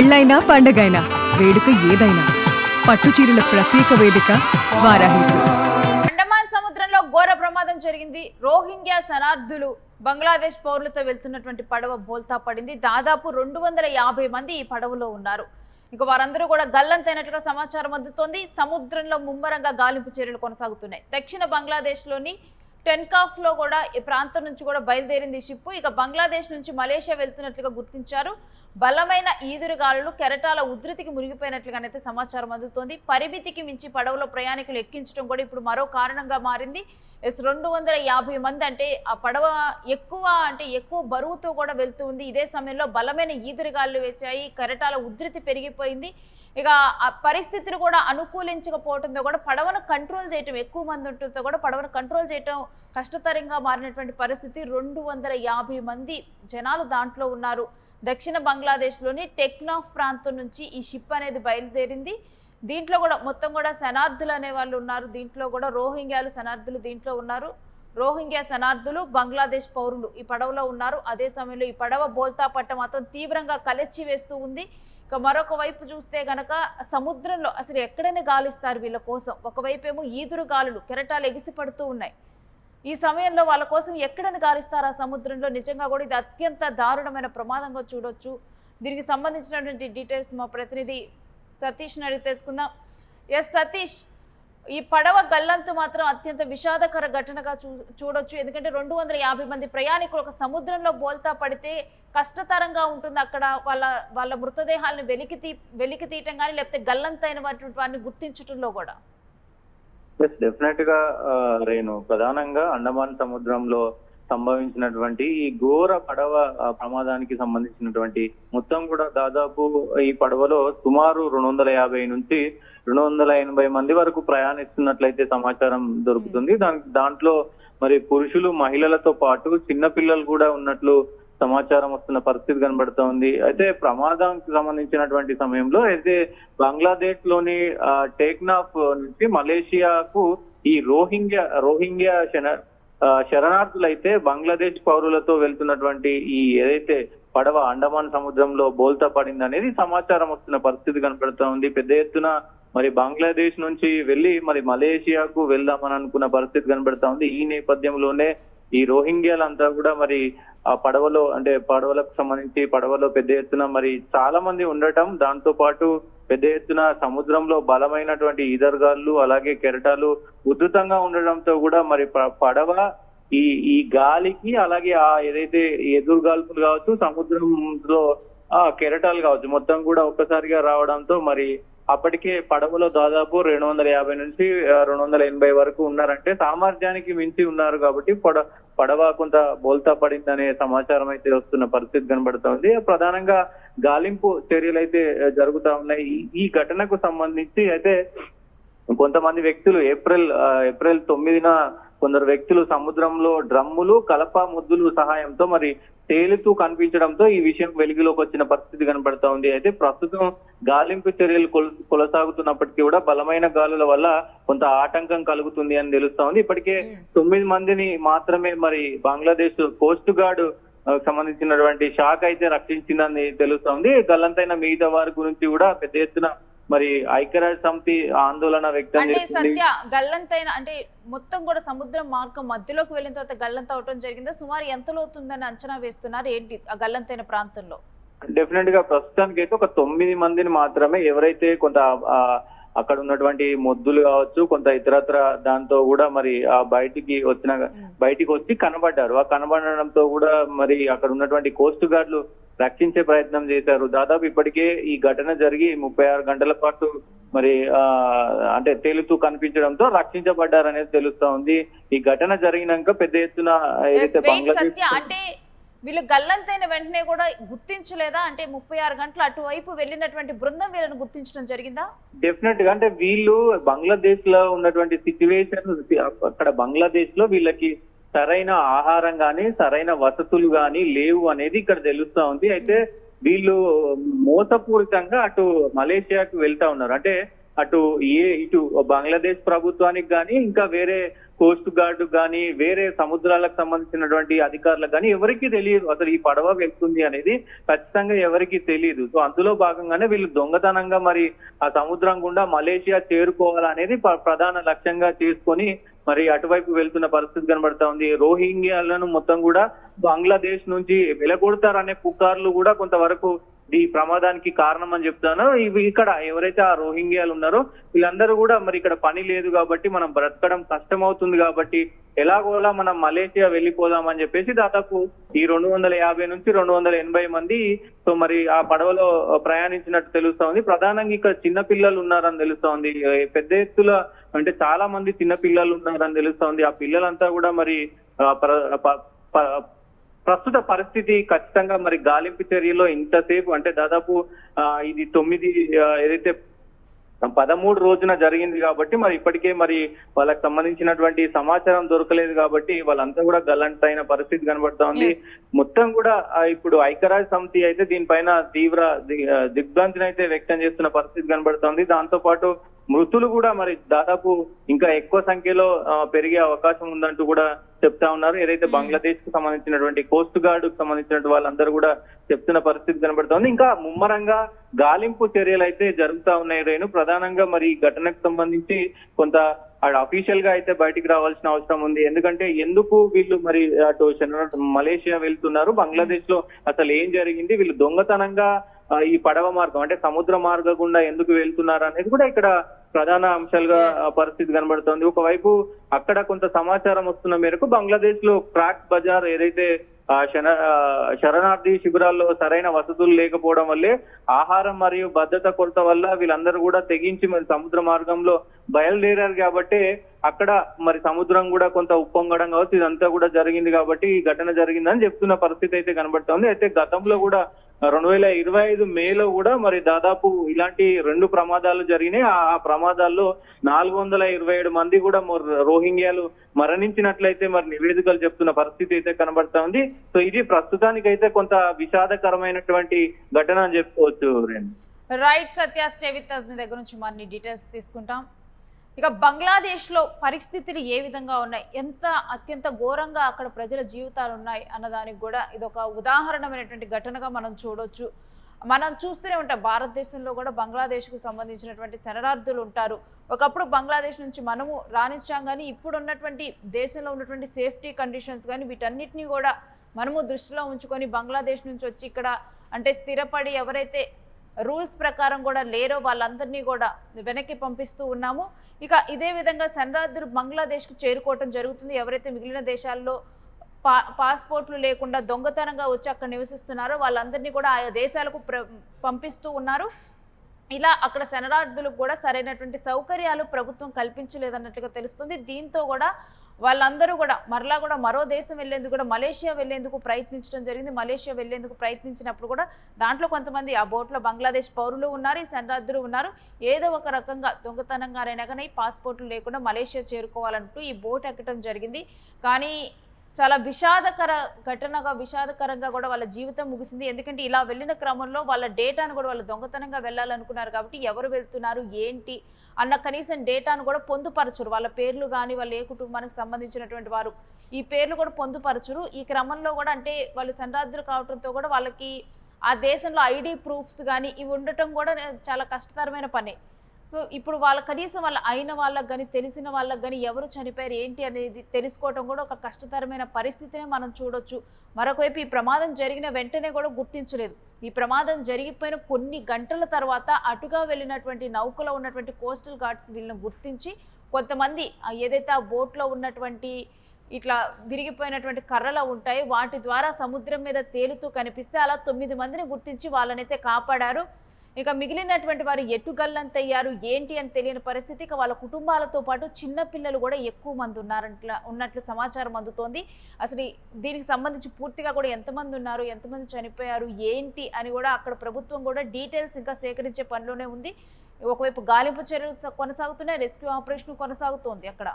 పెళ్ళైనా పండగైనా వేడుక ఏదైనా పట్టుచీరల ప్రత్యేక వేదిక వారాహి సిల్క్స్. అండమాన్ సముద్రంలో ఘోర ప్రమాదం జరిగింది. రోహింగ్యా శరణార్థులు బంగ్లాదేశ్ పౌరులతో వెళ్తున్నటువంటి పడవ బోల్తా పడింది. దాదాపు 250 మంది ఈ పడవలో ఉన్నారు. ఇక వారందరూ కూడా గల్లంతైనట్లుగా సమాచారం అందుతోంది. సముద్రంలో ముమ్మరంగా గాలింపు చర్యలు కొనసాగుతున్నాయి. దక్షిణ బంగ్లాదేశ్లోని టెన్కాఫ్ లో కూడా ఈ ప్రాంతం నుంచి కూడా బయలుదేరింది షిప్. ఇక బంగ్లాదేశ్ నుంచి మలేషియా వెళ్తున్నట్లుగా గుర్తించారు. బలమైన ఈదురుగాలులు కెరటాల ఉధృతికి మునిగిపోయినట్లుగానైతే సమాచారం అందుతోంది. పరిమితికి మించి పడవలో ప్రయాణికులు ఎక్కించడం కూడా ఇప్పుడు మరో కారణంగా మారింది. 250 మంది అంటే ఆ పడవ ఎక్కువ బరువుతో కూడా వెళ్తూ ఉంది. ఇదే సమయంలో బలమైన ఈదురుగాలు వేశాయి, కెరటాల ఉధృతి పెరిగిపోయింది. ఇక ఆ పరిస్థితులు కూడా అనుకూలించకపోవడంతో కూడా పడవను కంట్రోల్ చేయటం, ఎక్కువ మంది ఉండటంతో కూడా పడవను కంట్రోల్ చేయటం కష్టతరంగా మారినటువంటి పరిస్థితి. 250 మంది జనాలు దాంట్లో ఉన్నారు. దక్షిణ బంగ్లాదేశ్లోని టెక్నాఫ్ ప్రాంతం నుంచి ఈ షిప్ అనేది బయలుదేరింది. దీంట్లో కూడా మొత్తం కూడా శరణార్థులు అనే వాళ్ళు ఉన్నారు. దీంట్లో కూడా రోహింగ్యాలు శరణార్థులు దీంట్లో ఉన్నారు. రోహింగ్యా శరణార్థులు బంగ్లాదేశ్ పౌరులు ఈ పడవలో ఉన్నారు. అదే సమయంలో ఈ పడవ బోల్తా పట్ట మాత్రం తీవ్రంగా కలెచ్చి వేస్తూ ఉంది. ఇక మరొక వైపు చూస్తే గనక సముద్రంలో అసలు ఎక్కడైనా గాలిస్తారు వీళ్ళ కోసం. ఒకవైపు ఏమో ఈదురు గాలులు కెరటాలు ఎగిసి పడుతూ ఉన్నాయి. ఈ సమయంలో వాళ్ళ కోసం ఎక్కడైనా గాలిస్తారు ఆ సముద్రంలో. నిజంగా కూడా ఇది అత్యంత దారుణమైన ప్రమాదంగా చూడొచ్చు. దీనికి సంబంధించినటువంటి డీటెయిల్స్ మా ప్రతినిధి సతీష్ అడిగి తెలుసుకుందాం. ఎస్ సతీష్, ఈ పడవ గల్లంతు మాత్రం అత్యంత విషాదకర ఘటనగా చూడొచ్చు. ఎందుకంటే 250 మంది ప్రయాణికులు ఒక సముద్రంలో బోల్తా పడితే కష్టతరంగా ఉంటుంది. అక్కడ వాళ్ళ మృతదేహాలను వెలికి తీయటం కానీ లేకపోతే గల్లంతైన వారిని గుర్తించడంలో కూడా. డెఫినెట్ గా రేణు, ప్రధానంగా అండమాన్ సముద్రంలో సంభవించినటువంటి ఈ ఘోర పడవ ప్రమాదానికి సంబంధించినటువంటి మొత్తం కూడా దాదాపు ఈ పడవలో సుమారు 250 నుంచి 280 మంది వరకు ప్రయాణిస్తున్నట్లయితే సమాచారం దొరుకుతుంది. దాంట్లో మరి పురుషులు, మహిళలతో పాటు చిన్న పిల్లలు కూడా ఉన్నట్లు సమాచారం వస్తున్న పరిస్థితి కనబడుతూ ఉంది. అయితే ప్రమాదానికి సంబంధించినటువంటి సమయంలో అయితే బంగ్లాదేశ్ లోని టెక్నాఫ్ నుంచి మలేషియాకు ఈ రోహింగ్యా శరణార్థులు అయితే బంగ్లాదేశ్ పౌరులతో వెళ్తున్నటువంటి ఈ ఏదైతే పడవ అండమాన్ సముద్రంలో బోల్తా పడింది అనేది సమాచారం వస్తున్న పరిస్థితి కనపడుతూ ఉంది. పెద్ద ఎత్తున మరి బంగ్లాదేశ్ నుంచి వెళ్లి మరి మలేషియాకు వెళ్దామని అనుకున్న పరిస్థితి కనబడుతా ఉంది. ఈ నేపథ్యంలోనే ఈ రోహింగ్యాలంతా కూడా మరి ఆ పడవలో అంటే పడవలకు సంబంధించి పడవలో పెద్ద ఎత్తున మరి చాలా మంది ఉండటం, దాంతో పాటు పెద్ద ఎత్తున సముద్రంలో బలమైనటువంటి ఈదర్గాళ్ళు అలాగే కెరటాలు ఉధృతంగా ఉండడంతో కూడా మరి పడవ ఈ గాలికి అలాగే ఆ ఏదైతే ఎదురుగాల్పులు కావచ్చు, సముద్రంలో కెరటాలు కావచ్చు, మొత్తం కూడా ఒక్కసారిగా రావడంతో మరి అప్పటికే పడవలో దాదాపు 250 నుంచి 280 వరకు ఉన్నారంటే సామర్థ్యానికి మించి ఉన్నారు. కాబట్టి పడవ కొంత బోల్తా పడిందనే సమాచారం అయితే వస్తున్న పరిస్థితి కనబడుతోంది. ప్రధానంగా గాలింపు చర్యలు అయితే జరుగుతా ఉన్నాయి. ఈ ఘటనకు సంబంధించి అయితే కొంతమంది వ్యక్తులు ఏప్రిల్ 9న కొందరు వ్యక్తులు సముద్రంలో డ్రమ్ములు, కలప ముద్దులు సహాయంతో మరి తేలుతూ కనిపించడంతో ఈ విషయం వెలుగులోకి వచ్చిన పరిస్థితి కనబడతా ఉంది. అయితే ప్రస్తుతం గాలింపు చర్యలు కొనసాగుతున్నప్పటికీ కూడా బలమైన గాలుల వల్ల కొంత ఆటంకం కలుగుతుంది అని తెలుస్తా ఉంది. ఇప్పటికే 9 మందిని మాత్రమే మరి బంగ్లాదేశ్ కోస్ట్ గార్డ్ సంబంధించినటువంటి శాఖ అయితే రక్షించిందని తెలుస్తా ఉంది. గల్లంతైన మిగతా వారి గురించి కూడా పెద్ద ఎత్తున మరి ఐక్యరాజ్య సమితి ఆందోళన వ్యక్తం చేస్తుంది. సత్య, గల్లంతైన అంటే మొత్తం కూడా సముద్రం మార్గం మధ్యలోకి వెళ్ళిన తర్వాత గల్లంత అవటం జరిగిందా? సుమారు ఎంత లోతుందని అంచనా వేస్తున్నారు? ఏంటి ఆ గల్లంతైన ప్రాంతంలో? డెఫినెట్ గా ప్రస్తుతానికి అయితే ఒక 9 మందిని మాత్రమే ఎవరైతే కొంత అక్కడ ఉన్నటువంటి మొద్దులు కావచ్చు, కొంత ఇతరత్ర దాంతో కూడా మరి ఆ బయటికి వచ్చి కనబడ్డారు. ఆ కనబడడంతో కూడా మరి అక్కడ ఉన్నటువంటి కోస్ట్ గార్డులు రక్షించే ప్రయత్నం చేశారు. దాదాపు ఇప్పటికే ఈ ఘటన జరిగి 36 గంటల పాటు మరి అంటే తేలుతూ కనిపించడంతో రక్షించబడ్డారనేది తెలుస్తా ఉంది. ఈ ఘటన జరిగినాక పెద్ద ఎత్తున ఏదైతే బంగ్లాదేశ్ అంటే వీళ్ళు గల్లంతైన వెంటనే కూడా గుర్తించలేదా? అంటే 36 గంటలు అటువైపు వెళ్ళినటువంటి బృందం వీళ్ళని గుర్తించడం జరిగిందా? డెఫినెట్ గా అంటే వీళ్ళు బంగ్లాదేశ్ లో ఉన్నటువంటి సిచ్యువేషన్, అక్కడ బంగ్లాదేశ్ లో వీళ్ళకి సరైన ఆహారం గాని సరైన వసతులు గాని లేవు అనేది ఇక్కడ తెలుస్తా ఉంది. అయితే వీళ్ళు మోసపూరితంగా అటు మలేషియాకు వెళ్తా ఉన్నారు. అంటే ఇటు బంగ్లాదేశ్ ప్రభుత్వానికి కానీ ఇంకా వేరే కోస్ట్ గార్డు కానీ వేరే సముద్రాలకు సంబంధించినటువంటి అధికారులకు కానీ ఎవరికి తెలియదు అసలు ఈ పడవ వెళ్తుంది అనేది ఖచ్చితంగా ఎవరికి తెలియదు. సో అందులో భాగంగానే వీళ్ళు దొంగతనంగా మరి ఆ సముద్రం గుండా మలేషియా చేరుకోవాలనేది ప్రధాన లక్ష్యంగా చేసుకొని మరి అటువైపు వెళ్తున్న పరిస్థితి కనబడతా ఉంది. రోహింగ్యాలను మొత్తం కూడా బంగ్లాదేశ్ నుంచి వెలగొడతారనే పుకార్లు కూడా కొంతవరకు ఈ ప్రమాదానికి కారణం అని చెప్తాను. ఇవి ఇక్కడ ఎవరైతే ఆ రోహింగ్యాలు ఉన్నారో వీళ్ళందరూ కూడా మరి ఇక్కడ పని లేదు కాబట్టి మనం బ్రతకడం కష్టం అవుతుంది కాబట్టి ఎలాగోలా మనం మలేషియా వెళ్ళిపోదామని చెప్పేసి దాదాపు ఈ 250 నుంచి 280 మంది సో మరి ఆ పడవలో ప్రయాణించినట్టు తెలుస్తా ఉంది. ప్రధానంగా ఇక్కడ చిన్న పిల్లలు ఉన్నారని తెలుస్తా ఉంది. పెద్ద ఎత్తుల అంటే చాలా మంది చిన్న పిల్లలు ఉన్నారని తెలుస్తా ఉంది. ఆ పిల్లలంతా కూడా మరి ప్రస్తుత పరిస్థితి ఖచ్చితంగా మరి గాలింపు చర్యలో ఇంతసేపు అంటే దాదాపు ఇది 9 ఏదైతే 13 రోజున జరిగింది కాబట్టి మరి ఇప్పటికే మరి వాళ్ళకి సంబంధించినటువంటి సమాచారం దొరకలేదు కాబట్టి వాళ్ళంతా కూడా గల్లంట్ అయిన పరిస్థితి కనబడతా ఉంది. మొత్తం కూడా ఇప్పుడు ఐక్యరాజ్య సమితి అయితే దీనిపైన తీవ్ర దిగ్భ్రాంతిని అయితే వ్యక్తం చేస్తున్న పరిస్థితి కనబడుతోంది. దాంతో పాటు మృతులు కూడా మరి దాదాపు ఇంకా ఎక్కువ సంఖ్యలో పెరిగే అవకాశం ఉందంటూ కూడా చెప్తా ఉన్నారు. ఏదైతే బంగ్లాదేశ్ కు సంబంధించినటువంటి కోస్ట్ గార్డ్ కు సంబంధించినటువంటి వాళ్ళందరూ కూడా చెప్తున్న పరిస్థితి కనబడుతోంది. ఇంకా ముమ్మరంగా గాలింపు చర్యలు అయితే జరుగుతా ఉన్నాయి రేణు. ప్రధానంగా మరి ఈ ఘటనకు సంబంధించి కొంత అఫీషియల్ గా అయితే బయటికి రావాల్సిన అవసరం ఉంది. ఎందుకంటే ఎందుకు వీళ్ళు మరి అటు మలేషియా వెళ్తున్నారు, బంగ్లాదేశ్ లో అసలు ఏం జరిగింది, వీళ్ళు దొంగతనంగా ఈ పడవ మార్గం అంటే సముద్ర మార్గం గుండా ఎందుకు వెళ్తున్నారు అనేది కూడా ఇక్కడ ప్రధాన అంశాలుగా పరిస్థితి కనబడుతోంది. ఒకవైపు అక్కడ కొంత సమాచారం వస్తున్న మేరకు బంగ్లాదేశ్ లో క్రాక్ బజార్ ఏదైతే శరణార్థి శిబిరాల్లో సరైన వసతులు లేకపోవడం వల్లే ఆహారం మరియు భద్రత కొరత వల్ల వీళ్ళందరూ కూడా తెగించి మరి సముద్ర మార్గంలో బయలుదేరారు కాబట్టి అక్కడ మరి సముద్రం కూడా కొంత ఉప్పొంగడం కావచ్చు ఇదంతా కూడా జరిగింది కాబట్టి ఈ ఘటన జరిగిందని చెప్తున్న పరిస్థితి అయితే కనబడుతోంది. అయితే గతంలో కూడా 2025 మేలో కూడా మరి దాదాపు ఇలాంటి 2 ప్రమాదాలు జరిగినాయి. ఆ ప్రమాదాల్లో 427 మంది కూడా రోహింగ్యాలు మరణించినట్లయితే మరి నివేదికలు చెప్తున్న పరిస్థితి అయితే కనబడతా ఉంది. సో ఇది ప్రస్తుతానికైతే కొంత విషాదకరమైనటువంటి ఘటన అని చెప్పుకోవచ్చు. Right Satya, stay with us. మీ దగ్గర నుంచి మరిన్ని డీటెయిల్స్ తీసుకుంటాం. ఇక బంగ్లాదేశ్లో పరిస్థితులు ఏ విధంగా ఉన్నాయి, అత్యంత ఘోరంగా అక్కడ ప్రజల జీవితాలు ఉన్నాయి అన్నదానికి కూడా ఇదొక ఉదాహరణమైనటువంటి ఘటనగా మనం చూడొచ్చు. మనం చూస్తూనే ఉంటాం భారతదేశంలో కూడా బంగ్లాదేశ్కు సంబంధించినటువంటి శరణార్థులు ఉంటారు. ఒకప్పుడు బంగ్లాదేశ్ నుంచి మనము రాణించాం కానీ ఇప్పుడు ఉన్నటువంటి దేశంలో ఉన్నటువంటి సేఫ్టీ కండిషన్స్ కానీ వీటన్నిటినీ కూడా మనము దృష్టిలో ఉంచుకొని బంగ్లాదేశ్ నుంచి వచ్చి ఇక్కడ అంటే స్థిరపడి ఎవరైతే రూల్స్ ప్రకారం కూడా లేరో వాళ్ళందరినీ కూడా వెనక్కి పంపిస్తూ ఉన్నాము. ఇక ఇదే విధంగా శరణార్థులు బంగ్లాదేశ్కు చేరుకోవటం జరుగుతుంది. ఎవరైతే మిగిలిన దేశాల్లో పాస్పోర్ట్లు లేకుండా దొంగతనంగా వచ్చి అక్కడ నివసిస్తున్నారో వాళ్ళందరినీ కూడా ఆయా దేశాలకు పంపిస్తూ ఉన్నారు. ఇలా అక్కడ శరణార్థులకు కూడా సరైనటువంటి సౌకర్యాలు ప్రభుత్వం కల్పించలేదన్నట్టుగా తెలుస్తుంది. దీంతో కూడా వాళ్ళందరూ కూడా మరో దేశం వెళ్లేందుకు కూడా మలేషియా వెళ్లేందుకు ప్రయత్నించడం జరిగింది. మలేషియా వెళ్లేందుకు ప్రయత్నించినప్పుడు కూడా దాంట్లో కొంతమంది ఆ బోట్లో బంగ్లాదేశ్ పౌరులు ఉన్నారు, ఈ శరణార్థులు ఉన్నారు. ఏదో ఒక రకంగా దొంగతనంగానైనా కానీ పాస్పోర్ట్లు లేకుండా మలేషియా చేరుకోవాలంటూ ఈ బోట్ ఎక్కడం జరిగింది. కానీ చాలా విషాదకరంగా కూడా వాళ్ళ జీవితం ముగిసింది. ఎందుకంటే ఇలా వెళ్ళిన క్రమంలో వాళ్ళ డేటాను కూడా వాళ్ళు దొంగతనంగా వెళ్ళాలనుకున్నారు కాబట్టి ఎవరు వెళ్తున్నారు ఏంటి అన్న కనీసం డేటాను కూడా పొందుపరచరు. వాళ్ళ పేర్లు కానీ వాళ్ళు ఏ కుటుంబానికి సంబంధించినటువంటి వారు ఈ పేర్లు కూడా పొందుపరచరు. ఈ క్రమంలో కూడా అంటే వాళ్ళు శరణార్థులు కావడంతో కూడా వాళ్ళకి ఆ దేశంలో ఐడి ప్రూఫ్స్ కానీ ఇవి ఉండటం కూడా చాలా కష్టతరమైన పని. సో ఇప్పుడు కనీసం వాళ్ళ అయిన వాళ్ళకి కానీ తెలిసిన వాళ్ళకి కానీ ఎవరు చనిపోయారు ఏంటి అనేది తెలుసుకోవటం కూడా ఒక కష్టతరమైన పరిస్థితినే మనం చూడొచ్చు. మరొకవైపు ఈ ప్రమాదం జరిగిన వెంటనే కూడా గుర్తించలేదు. ఈ ప్రమాదం జరిగిపోయిన కొన్ని గంటల తర్వాత అటుగా వెళ్ళినటువంటి నౌకలో ఉన్నటువంటి కోస్టల్ గార్డ్స్ వీళ్ళని గుర్తించి కొంతమంది ఏదైతే ఆ బోట్లో ఉన్నటువంటి ఇట్లా విరిగిపోయినటువంటి కర్రలు ఉంటాయి వాటి ద్వారా సముద్రం మీద తేలుతూ కనిపిస్తే అలా 9 మందిని గుర్తించి వాళ్ళనైతే కాపాడారు. ఇక మిగిలినటువంటి వారు ఎటు గల్లంతయ్యారు ఏంటి అని తెలియని పరిస్థితి. ఇక వాళ్ళ కుటుంబాలతో పాటు చిన్న పిల్లలు కూడా ఎక్కువ మంది ఉన్నట్లు సమాచారం అందుతోంది. అసలు దీనికి సంబంధించి పూర్తిగా కూడా ఎంతమంది ఉన్నారు, ఎంతమంది చనిపోయారు ఏంటి అని కూడా అక్కడ ప్రభుత్వం కూడా డీటెయిల్స్ ఇంకా సేకరించే పనిలోనే ఉంది. ఒకవైపు గాలింపు చర్యలు కొనసాగుతున్నాయి, రెస్క్యూ ఆపరేషన్ కొనసాగుతోంది అక్కడ.